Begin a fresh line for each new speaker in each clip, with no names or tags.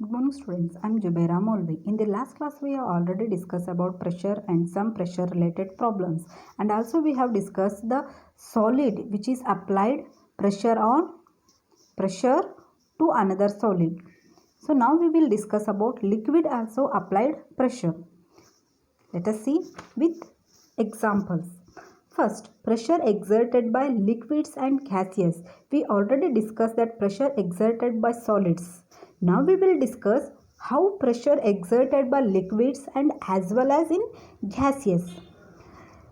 Good morning students, I am Jubaira Molvi. In the last class we have already discussed about pressure and some pressure related problems, and also we have discussed the solid which is applied pressure to another solid. So now we will discuss about liquid also applied pressure. Let us see with examples. First, pressure exerted by liquids and gases. We already discussed that pressure exerted by solids. Now we will discuss how pressure exerted by liquids and as well as in gaseous.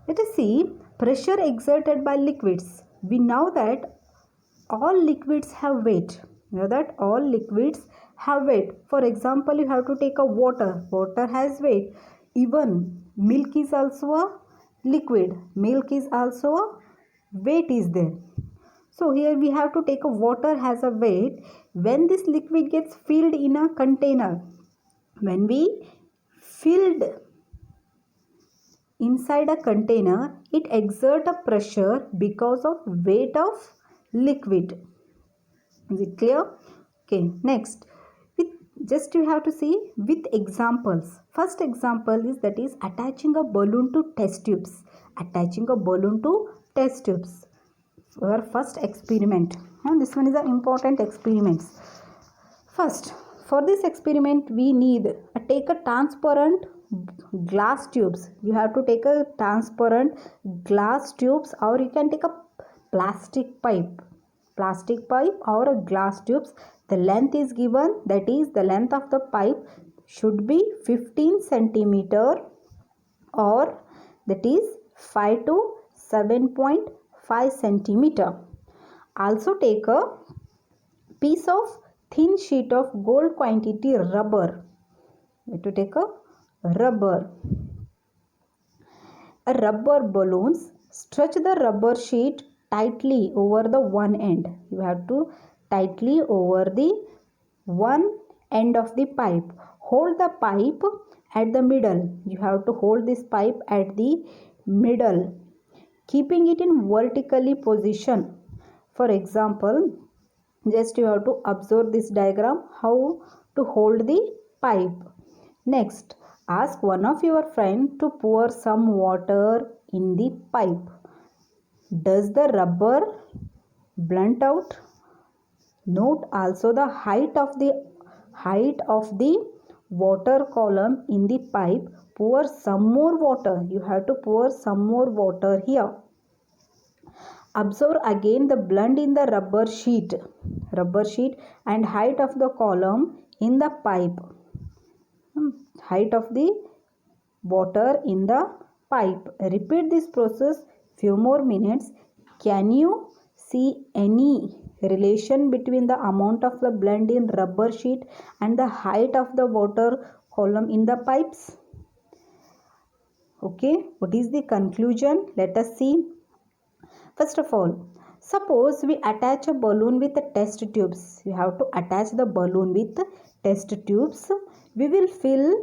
Let us see pressure exerted by liquids. We know that all liquids have weight. You know that all liquids have weight. For example, you have to take a water. Water has weight. Even milk is also a liquid. Milk is also a weight is there. So here we have to take a water has a weight. When this liquid gets filled in a container, when we filled inside a container, it exerts a pressure because of weight of liquid. Is it clear? Okay, next with just you have to see with examples. First example is that is attaching a balloon to test tubes. Attaching a balloon to test tubes. Our first experiment. And this one is an important experiment. First, for this experiment we need take a transparent glass tubes. You have to take a transparent glass tubes, or you can take a plastic pipe or a glass tubes. The length is given, that is the length of the pipe should be 15 centimeter, or that is 5 to 7.5 centimeter. Also take a piece of thin sheet of gold quantity rubber. We have to take a rubber balloons. Stretch the rubber sheet tightly over the one end. You have to tightly over the one end of the pipe. Hold the pipe at the middle. You have to hold this pipe at the middle, keeping it in vertically position. For example, just you have to observe this diagram how to hold the pipe. Next, ask one of your friend to pour some water in the pipe. Does the rubber blunt out? Note also the height of the water column in the pipe. Pour some more water. You have to pour some more water here. Observe again the blunt in the rubber sheet and height of the column in the pipe. Height of the water in the pipe. Repeat this process few more minutes. Can you see any relation between the amount of the blend in rubber sheet and the height of the water column in the pipes? Okay, what is the conclusion? Let us see. First of all, suppose we attach a balloon with the test tubes. You have to attach the balloon with test tubes. We will fill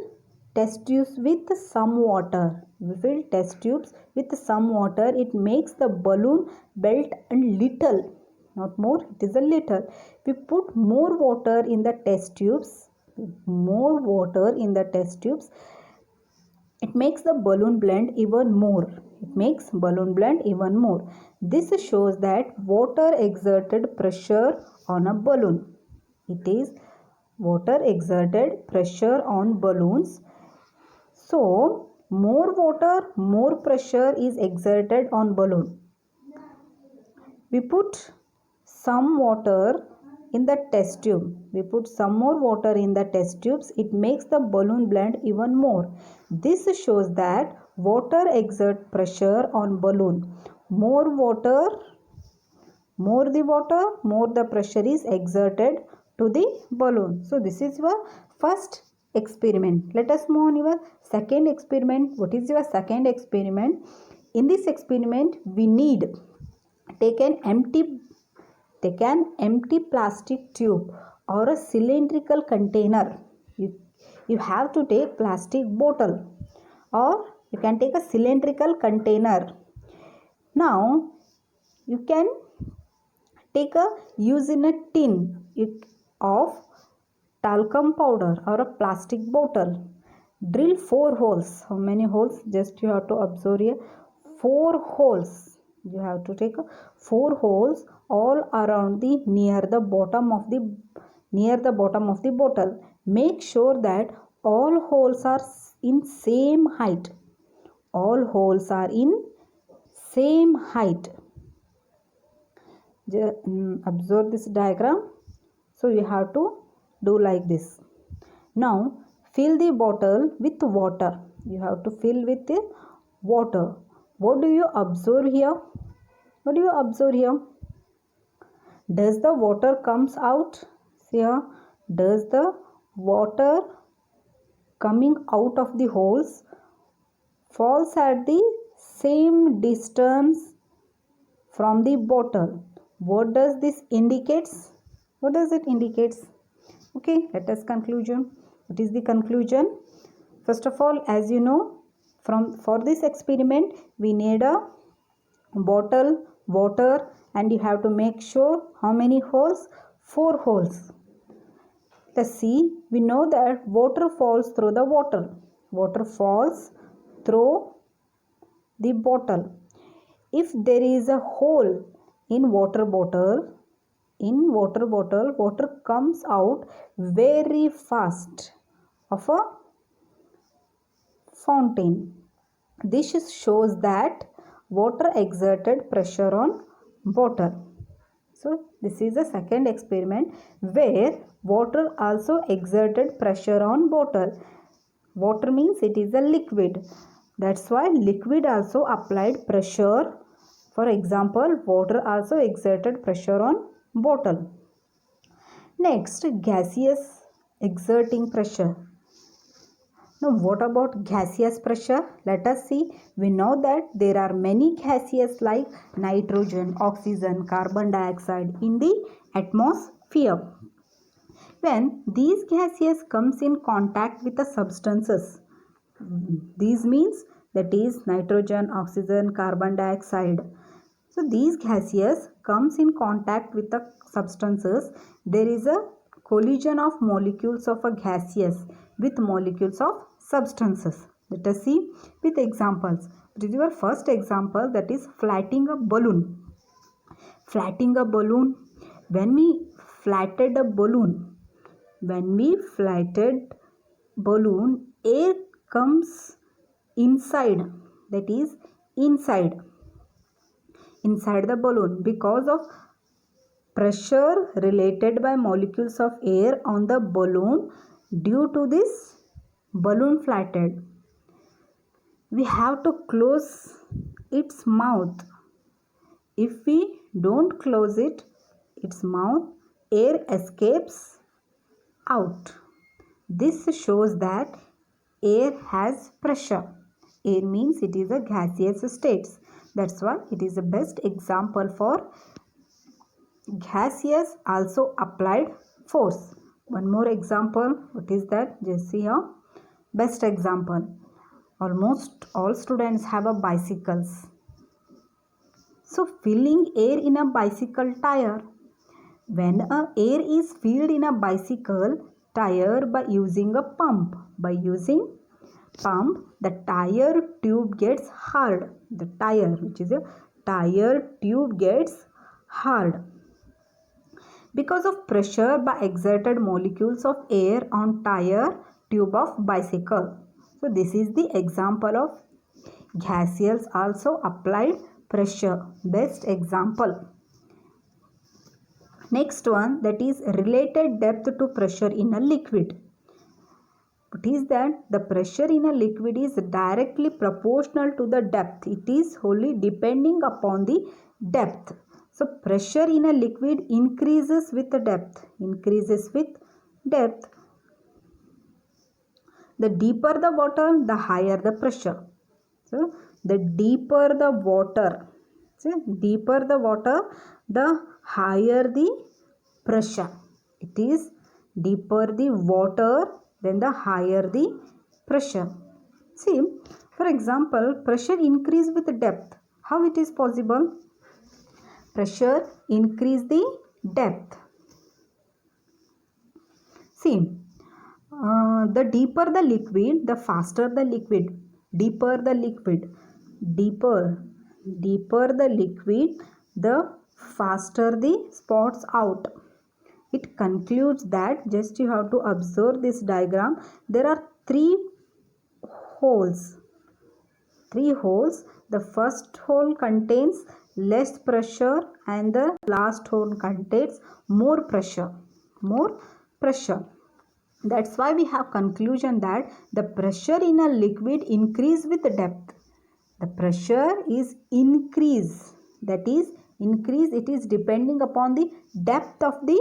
test tubes with some water. We fill test tubes with some water. It makes the balloon belt a little, not more, it is a little. We put more water in the test tubes. It makes the balloon blend even more. This shows that water exerted pressure on a balloon. It is water exerted pressure on balloons. So, more water, more pressure is exerted on balloon. We put some water in the test tube. We put some more water in the test tubes. It makes the balloon blend even more. This shows that water exerts pressure on balloon. More the pressure is exerted to the balloon. So this is your first experiment. Let us move on your second experiment. What is your second experiment? In this experiment, we need take an empty plastic tube or a cylindrical container. You have to take plastic bottle, or you can take a cylindrical container. Now you can take a use in a tin of talcum powder or a plastic bottle. Drill 4 holes. How many holes? Just you have to observe here. 4 holes. You have to take 4 holes all around the near the bottom of the bottle. Make sure that all holes are in same height. All holes are in same height. Observe this diagram. So you have to do like this. Now fill the bottle with water. You have to fill with the water. What do you observe here? What do you observe here? Does the water comes out? See here. Does the water coming out of the holes falls at the same distance from the bottle? What does this indicates? What does it indicates? Okay, let us conclusion. What is the conclusion? First of all, as you know, for this experiment we need a bottle, water, and you have to make sure how many holes? 4 holes. Let's see. We know that water falls through the bottle. Water falls through the bottle. If there is a hole in water bottle, water comes out very fast of a fountain. This shows that water exerted pressure on bottle. So this is the second experiment where water also exerted pressure on bottle. Water means it is a liquid. That's why liquid also applied pressure. For example, water also exerted pressure on bottle. Next, gaseous exerting pressure. Now, what about gaseous pressure? Let us see. We know that there are many gases like nitrogen, oxygen, carbon dioxide in the atmosphere. When these gases comes in contact with the substances, these means that is nitrogen, oxygen, carbon dioxide. So these gases comes in contact with the substances. There is a collision of molecules of a gaseous with molecules of substances. Let us see with examples. It is your first example, that is flattening a balloon. Flattening a balloon. When we flatted balloon, air comes inside, that is inside the balloon because of pressure related by molecules of air on the balloon. Due to this balloon flattened, we have to close its mouth. If we don't close its mouth, air escapes out. This shows that air has pressure. Air means it is a gaseous state. That's why it is the best example for gaseous also applied force. One more example. What is that? Just see here. Best example. Almost all students have a bicycles. So filling air in a bicycle tire. When air is filled in a bicycle tire by using a pump, the tire tube gets hard. The tire, which is a tire tube, gets hard because of pressure by exerted molecules of air on tire tube of bicycle. So this is the example of gaseous also applied pressure. Best example. Next one, that is related depth to pressure in a liquid. What is that? The pressure in a liquid is directly proportional to the depth. It is wholly depending upon the depth. So pressure in a liquid increases with the depth. The deeper the water, the higher the pressure. So the deeper the water, the higher the pressure. It is deeper the water, then the higher the pressure. See, for example, pressure increase with depth. How it is possible? Pressure increase the depth. See, the deeper the liquid, the faster the liquid. Deeper the liquid, deeper the liquid, the faster the spots out. It concludes that, just you have to observe this diagram, there are three holes. The first hole contains less pressure and the last hole contains more pressure. That's why we have conclusion that the pressure in a liquid increase with depth. The pressure is increase, that is increase, it is depending upon the depth of the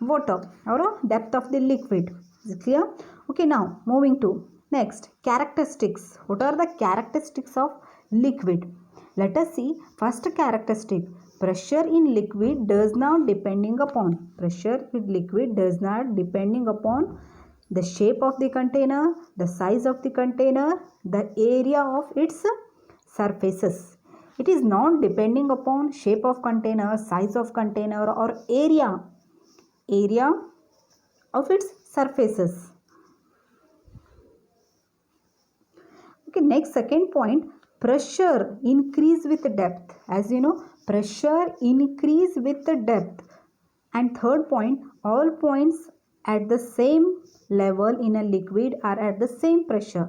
water or depth of the liquid. Is it clear? Okay, now moving to next, characteristics. What are the characteristics of liquid? Let us see. First characteristic, pressure in liquid does not depending upon the shape of the container, the size of the container, the area of its surfaces. It is not depending upon shape of container, size of container or area of its surfaces. Okay, next, second point, pressure increase with depth. As you know, pressure increase with the depth. And third point, all points at the same level in a liquid are at the same pressure.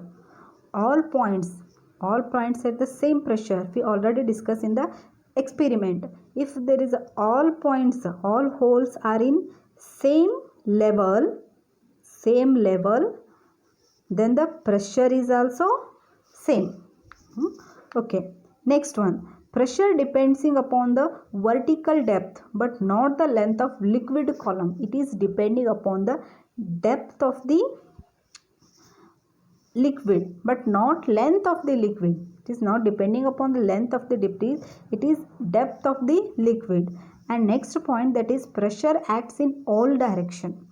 All points at the same pressure. We already discussed in the experiment. If there is all holes are in same level, then the pressure is also same. Okay, next one, pressure depending upon the vertical depth but not the length of liquid column. It is depending upon the depth of the liquid but not length of the liquid. It is not depending upon the length of the liquid, it is depth of the liquid. And next point, that is pressure acts in all direction.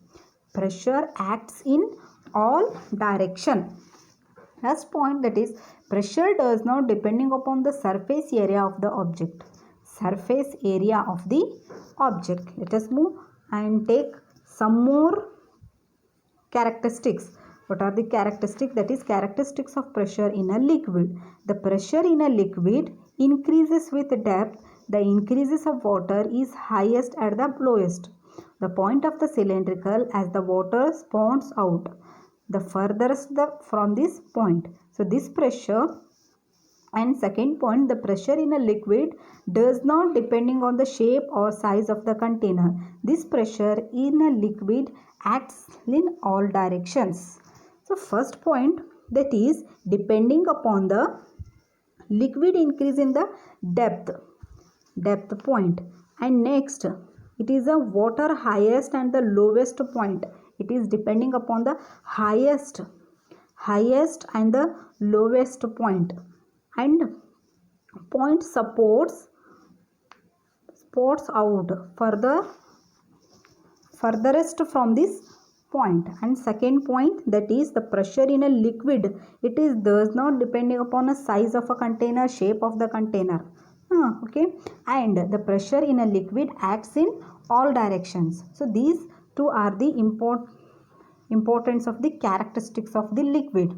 Last point, that is pressure does not depending upon the surface area of the object. Let us move and take some more characteristics. What are the characteristics? That is characteristics of pressure in a liquid. The pressure in a liquid increases with depth. The increases of water is highest at the lowest. The point of the cylindrical as the water spawns out, the furthest from this point. So this pressure. And second point, the pressure in a liquid does not depending on the shape or size of the container. This pressure in a liquid acts in all directions. So first point, that is depending upon the liquid increase in the depth point. And next, it is a water highest and the lowest point. It is depending upon the highest and the lowest point. And point spots out furthest from this point. And second point, that is the pressure in a liquid, it is does not depending upon the size of a container, shape of the container. Okay, and the pressure in a liquid acts in all directions. So these two are the importance of the characteristics of the liquid.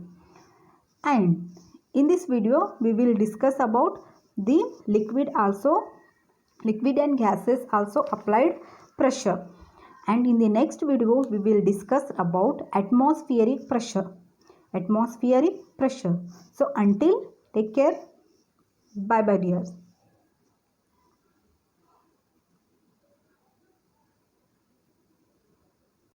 And in this video we will discuss about the liquid and gases also applied pressure. And in the next video we will discuss about atmospheric pressure. So until, take care, bye bye dears.